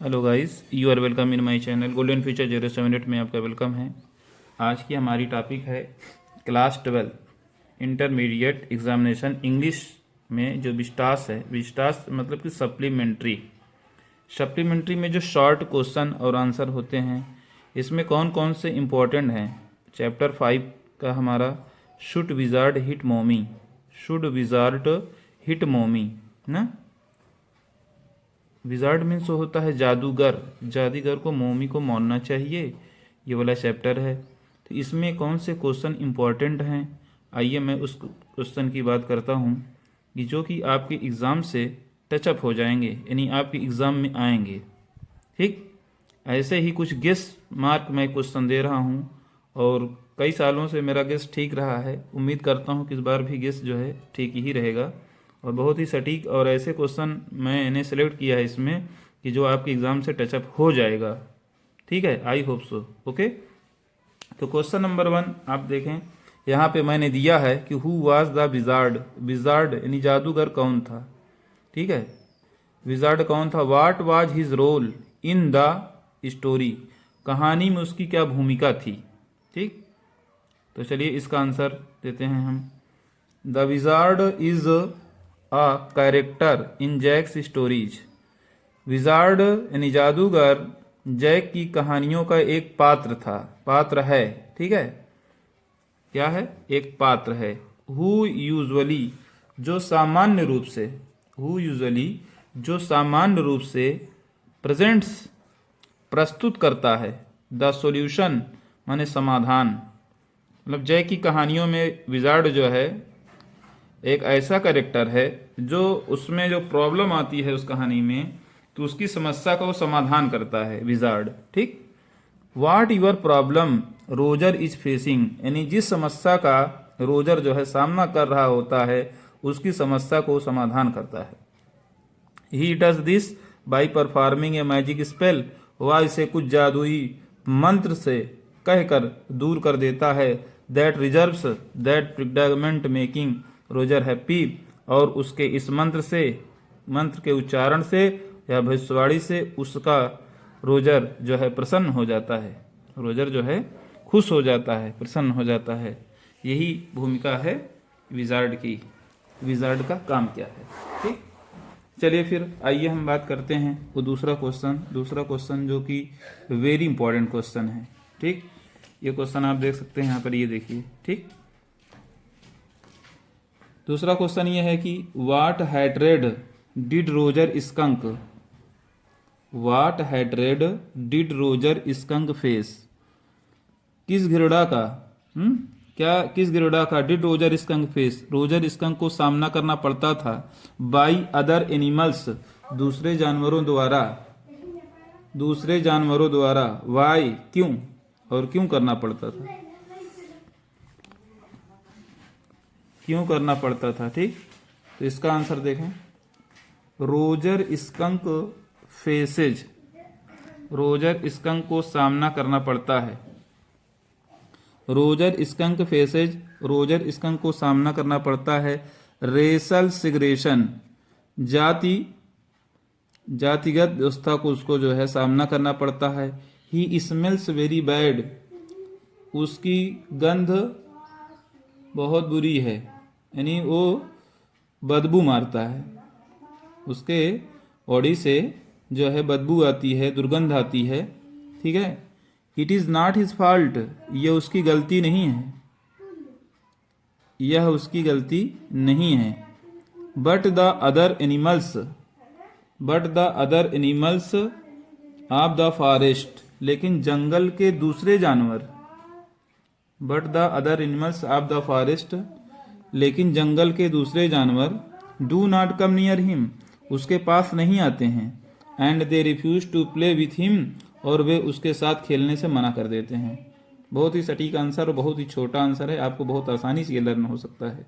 Hello guys, you are welcome in my channel golden future 078 में आपका welcome है। आज की हमारी टॉपिक है क्लास 12 इंटरमीडिएट एग्जामिनेशन इंग्लिश में जो विस्टास है। विस्टास मतलब कि सप्लीमेंट्री में जो शॉर्ट क्वेश्चन और आंसर होते हैं, इसमें कौन कौन से इम्पोर्टेंट हैं। चैप्टर 5 का हमारा शुड विजार्ड हिट मोमी, शुड विजार्ड हिट मोमी ना। विजार्ड मीन्स होता है जादूगर, जादूगर को मोमी को मारना चाहिए, ये वाला चैप्टर है। तो इसमें कौन से क्वेश्चन इंपॉर्टेंट हैं, आइए मैं उस क्वेश्चन की बात करता हूँ कि जो कि आपके एग्ज़ाम से टचअप हो जाएंगे, यानी आपके एग्ज़ाम में आएंगे। ठीक, ऐसे ही कुछ गेस मार्क मैं क्वेश्चन दे रहा हूँ और कई सालों से मेरा गेस ठीक रहा है। उम्मीद करता हूँ कि इस बार भी गेस जो है ठीक ही रहेगा और बहुत ही सटीक और ऐसे क्वेश्चन मैंने सेलेक्ट किया है इसमें कि जो आपके एग्ज़ाम से टचअप हो जाएगा। ठीक है, आई होप सो। ओके, तो क्वेश्चन नंबर 1 आप देखें, यहाँ पे मैंने दिया है कि who was the wizard. Wizard यानी जादूगर कौन था। ठीक है, विजार्ड कौन था। What was his role in the story, कहानी में उसकी क्या भूमिका थी। ठीक, तो चलिए इसका आंसर देते हैं हम। The wizard is a character in Jack's stories. Wizard यानी जादूगर जैक की कहानियों का एक पात्र था, पात्र है। ठीक है, क्या है, एक पात्र है। हु यूजुअली, जो सामान्य रूप से, हु यूजुअली जो सामान्य रूप से प्रेजेंट्स प्रस्तुत करता है, द सॉल्यूशन माने समाधान। मतलब जय की कहानियों में विजार्ड जो है एक ऐसा कैरेक्टर है जो उसमें जो प्रॉब्लम आती है उस कहानी में, तो उसकी समस्या का वो समाधान करता है विजार्ड। ठीक, what your problem Roger is facing, यानी जिस समस्या का रोजर जो है सामना कर रहा होता है उसकी समस्या को समाधान करता है। He does this by performing a magic spell, वह इसे कुछ जादुई मंत्र से कहकर दूर कर देता है। That reserves that prejudgment making Roger happy, और उसके इस मंत्र से, मंत्र के उच्चारण से या भविष्यवाणी से उसका रोजर जो है प्रसन्न हो जाता है। रोजर जो है खुश हो जाता है, प्रसन्न हो जाता है। यही भूमिका है विजार्ड की। विजार्ड का काम क्या है। ठीक, चलिए फिर आइए हम बात करते हैं वो दूसरा क्वेश्चन जो कि वेरी इंपॉर्टेंट क्वेश्चन है। ठीक, ये क्वेश्चन आप देख सकते हैं यहाँ पर, ये देखिए। ठीक, दूसरा क्वेश्चन ये है कि what hatred did Roger skunk, what hatred did Roger skunk face, किस घृणा का क्या किस घृणा का did Roger skunk face, Roger skunk को सामना करना पड़ता था। बाई अदर एनिमल्स, दूसरे जानवरों द्वारा, दूसरे जानवरों द्वारा। वाई, क्यों, और क्यों करना पड़ता था, क्यों करना पड़ता था। ठीक, तो इसका आंसर देखें। Roger skunk faces, Roger skunk को सामना करना पड़ता है। Roger skunk faces, Roger skunk को सामना करना पड़ता है। रेसल सिग्रेशन, जातिगत व्यवस्था को उसको जो है सामना करना पड़ता है। ही स्मेल्स वेरी बैड, उसकी गंध बहुत बुरी है, यानी वो बदबू मारता है, उसके बॉडी से जो है बदबू आती है, दुर्गंध आती है। ठीक है, it is not his fault, यह उसकी गलती नहीं है, यह उसकी गलती नहीं है। But the other animals, but the other animals of the forest, लेकिन जंगल के दूसरे जानवर। But the other animals of the forest, लेकिन जंगल के दूसरे जानवर। Do not come near him, उसके पास नहीं आते हैं। And they refuse to play with him, और वे उसके साथ खेलने से मना कर देते हैं। बहुत ही सटीक आंसर और बहुत ही छोटा आंसर है, आपको बहुत आसानी से ये लर्न हो सकता है।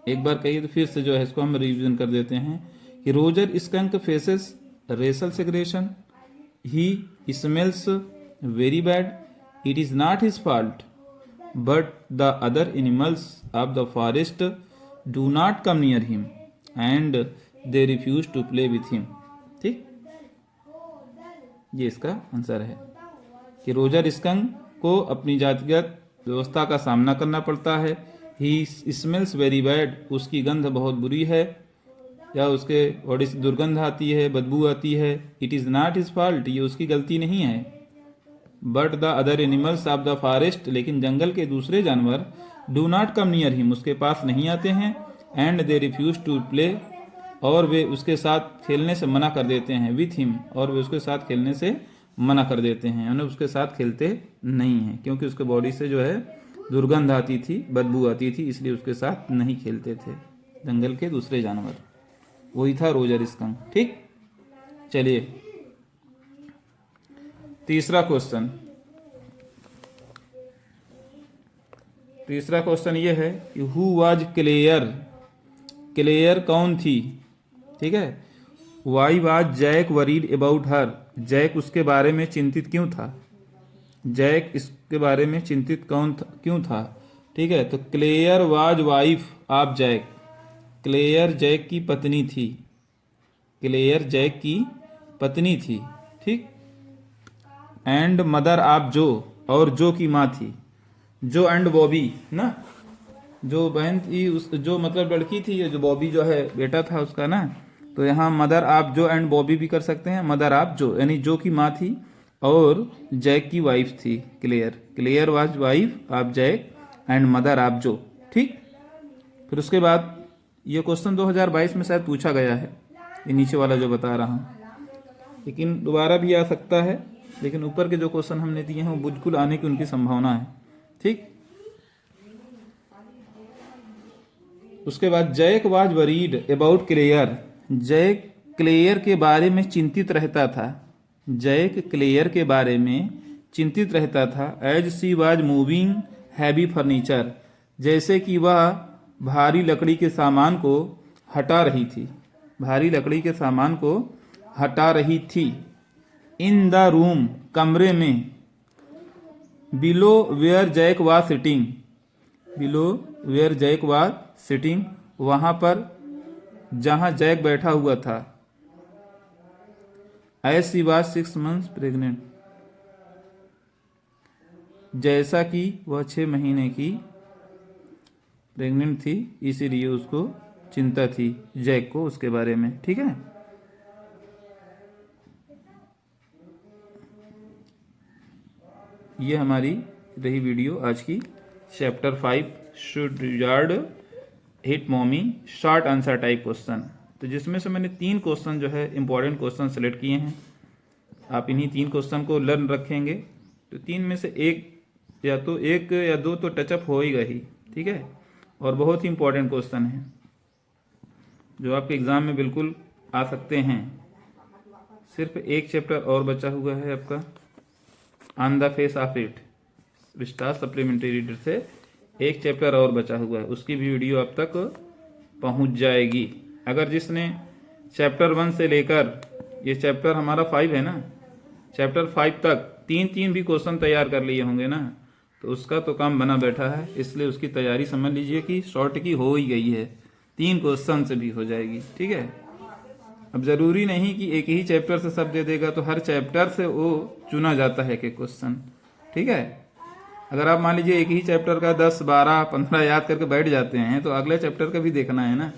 एक बार कहिए तो फिर से जो है इसको हम रिवीजन कर देते हैं कि Roger skunk faces racial segregation, he smells very bad, it is not his fault, but the other animals of the forest do not come near him and they refuse to play with him. ठीक, ये इसका answer है कि Roger skunk को अपनी जातिगत व्यवस्था का सामना करना पड़ता है। ही स्मेल्स वेरी बैड, उसकी गंध बहुत बुरी है, या उसके बॉडी से दुर्गंध आती है, बदबू आती है। It is not his fault, ये उसकी गलती नहीं है। But the other animals of the forest, लेकिन जंगल के दूसरे जानवर do not come near him, उसके पास नहीं आते हैं। And they refuse to play, और वे उसके साथ खेलने से मना कर देते हैं। विथ हिम, और वे उसके साथ खेलने से मना कर देते हैं, यानी उसके साथ खेलते नहीं हैं, क्योंकि उसके बॉडी से जो है दुर्गंध आती थी, बदबू आती थी, इसलिए उसके साथ नहीं खेलते थे जंगल के दूसरे जानवर। वही था रोजर स्कंक। ठीक, चलिए तीसरा क्वेश्चन ये है कि हु वाज क्लेयर, क्लेयर कौन थी। ठीक है, why was Jack worried about her, Jack उसके बारे में चिंतित क्यों था, जैक इसके बारे में चिंतित क्यों था। ठीक है, तो Claire was wife of Jack, Claire Jack की पत्नी थी, क्लेयर जैक की पत्नी थी। ठीक, एंड मदर ऑफ जो, और जो की माँ थी। जो एंड बॉबी ना, जो बहन थी उस, जो मतलब लड़की थी, जो बॉबी जो है बेटा था उसका ना, तो यहाँ मदर ऑफ जो एंड बॉबी भी कर सकते हैं, मदर ऑफ जो, यानी जो की माँ थी और जैक की वाइफ थी Claire. Claire was wife of Jack and mother of Joe. ठीक, फिर उसके बाद ये क्वेश्चन 2022 में शायद पूछा गया है, ये नीचे वाला जो बता रहा हूँ, लेकिन दोबारा भी आ सकता है, लेकिन ऊपर के जो क्वेश्चन हमने दिए हैं वो बिल्कुल आने की उनकी संभावना है। ठीक, उसके बाद Jack was worried about Claire, Jack Claire के बारे में चिंतित रहता था, जैक क्लेयर के बारे में चिंतित रहता था। As she was moving heavy furniture, जैसे कि वह भारी लकड़ी के सामान को हटा रही थी, भारी लकड़ी के सामान को हटा रही थी। इन द रूम, कमरे में। Below where Jack was sitting, below where Jack was sitting, वहां पर जहां जैक बैठा हुआ था। As she was 6 months pregnant, जैसा कि वह 6 महीने की प्रेग्नेंट थी, इसीलिए उसको चिंता थी जैक को उसके बारे में। ठीक है, ये हमारी रही वीडियो आज की, चैप्टर 5 शुड यार्ड हिट मॉमी शॉर्ट आंसर टाइप क्वेश्चन। तो जिसमें से मैंने 3 क्वेश्चन जो है इंपॉर्टेंट क्वेश्चन सेलेक्ट किए हैं। आप इन्हीं 3 क्वेश्चन को लर्न रखेंगे तो 3 में से एक या 2 तो टचअप होएगा ही। ठीक है, और बहुत ही इंपॉर्टेंट क्वेश्चन है जो आपके एग्जाम में बिल्कुल आ सकते हैं। सिर्फ एक चैप्टर और बचा हुआ है आपका, on the face of it, Vistas supplementary reader से एक चैप्टर और बचा हुआ है, उसकी भी वीडियो अब तक पहुंच जाएगी। अगर जिसने चैप्टर 1 से लेकर, ये चैप्टर हमारा 5 है ना, चैप्टर 5 तक 3 भी क्वेश्चन तैयार कर लिए होंगे ना, तो उसका तो काम बना बैठा है। इसलिए उसकी तैयारी समझ लीजिए कि शॉर्ट की हो ही गई है, 3 क्वेश्चन से भी हो जाएगी। ठीक है, अब जरूरी नहीं कि एक ही चैप्टर से सब दे देगा, तो हर चैप्टर से वो चुना जाता है कि क्वेश्चन। ठीक है, अगर आप मान लीजिए एक ही चैप्टर का 10, 12, 15 याद करके बैठ जाते हैं, तो अगले चैप्टर का भी देखना है ना।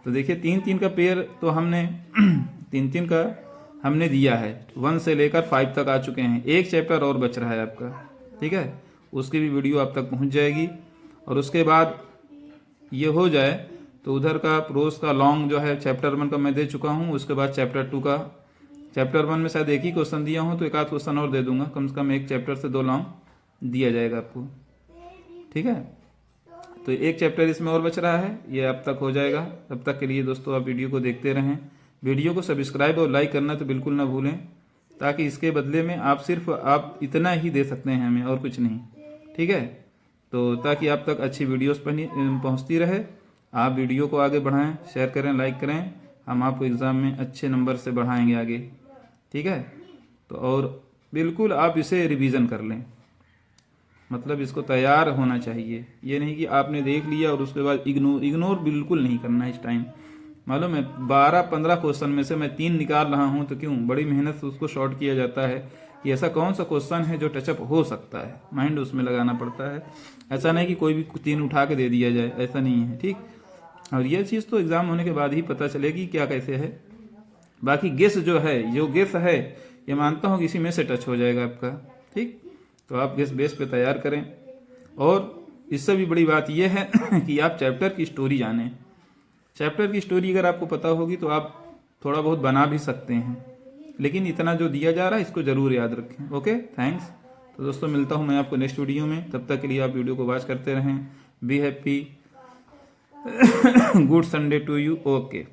तो देखिए 3 का पेयर तो हमने 3 का हमने दिया है, 1 से लेकर 5 तक आ चुके हैं, एक चैप्टर और बच रहा है आपका। ठीक है, उसकी भी वीडियो आप तक पहुंच जाएगी। और उसके बाद ये हो जाए तो उधर का प्रोस का लॉन्ग जो है चैप्टर 1 का मैं दे चुका हूँ। उसके बाद चैप्टर 2 का, चैप्टर 1 में शायद एक ही क्वेश्चन दिया हूँ, तो एक आध क्वेश्चन और दे दूंगा, कम से कम एक चैप्टर से 2 लॉन्ग दिया जाएगा आपको। ठीक है, तो एक चैप्टर इसमें और बच रहा है, ये अब तक हो जाएगा। तब तक के लिए दोस्तों आप वीडियो को देखते रहें, वीडियो को सब्सक्राइब और लाइक करना तो बिल्कुल ना भूलें, ताकि इसके बदले में आप इतना ही दे सकते हैं हमें, और कुछ नहीं। ठीक है, तो ताकि आप तक अच्छी वीडियोस पहुंचती रहे, आप वीडियो को आगे बढ़ाएं, शेयर करें, लाइक करें, हम आपको एग्ज़ाम में अच्छे नंबर से बढ़ाएंगे आगे। ठीक है, तो और बिल्कुल आप इसे रिवीजन कर लें, मतलब इसको तैयार होना चाहिए। ये नहीं कि आपने देख लिया और उसके बाद इग्नोर बिल्कुल नहीं करना है इस टाइम। मालूम है 12-15 क्वेश्चन में से मैं 3 निकाल रहा हूँ, तो क्यों, बड़ी मेहनत से उसको शॉर्ट किया जाता है कि ऐसा कौन सा क्वेश्चन है जो टचअप हो सकता है, माइंड उसमें लगाना पड़ता है। ऐसा नहीं कि कोई भी 3 उठा के दे दिया जाए, ऐसा नहीं है, ठीक। और ये चीज़ तो एग्ज़ाम होने के बाद ही पता चलेगी क्या कैसे है। बाकी गेस जो है, जो गेस है, ये मानता हूँ कि इसी में से टच हो जाएगा आपका, ठीक। तो आप गेस बेस पे तैयार करें। और इससे भी बड़ी बात यह है कि आप चैप्टर की स्टोरी जानें। चैप्टर की स्टोरी अगर आपको पता होगी तो आप थोड़ा बहुत बना भी सकते हैं, लेकिन इतना जो दिया जा रहा है इसको ज़रूर याद रखें। Okay, thanks. तो दोस्तों मिलता हूँ मैं आपको नेक्स्ट वीडियो में, तब तक के लिए आप वीडियो को वॉच करते रहें। Be happy, good Sunday to you. Okay.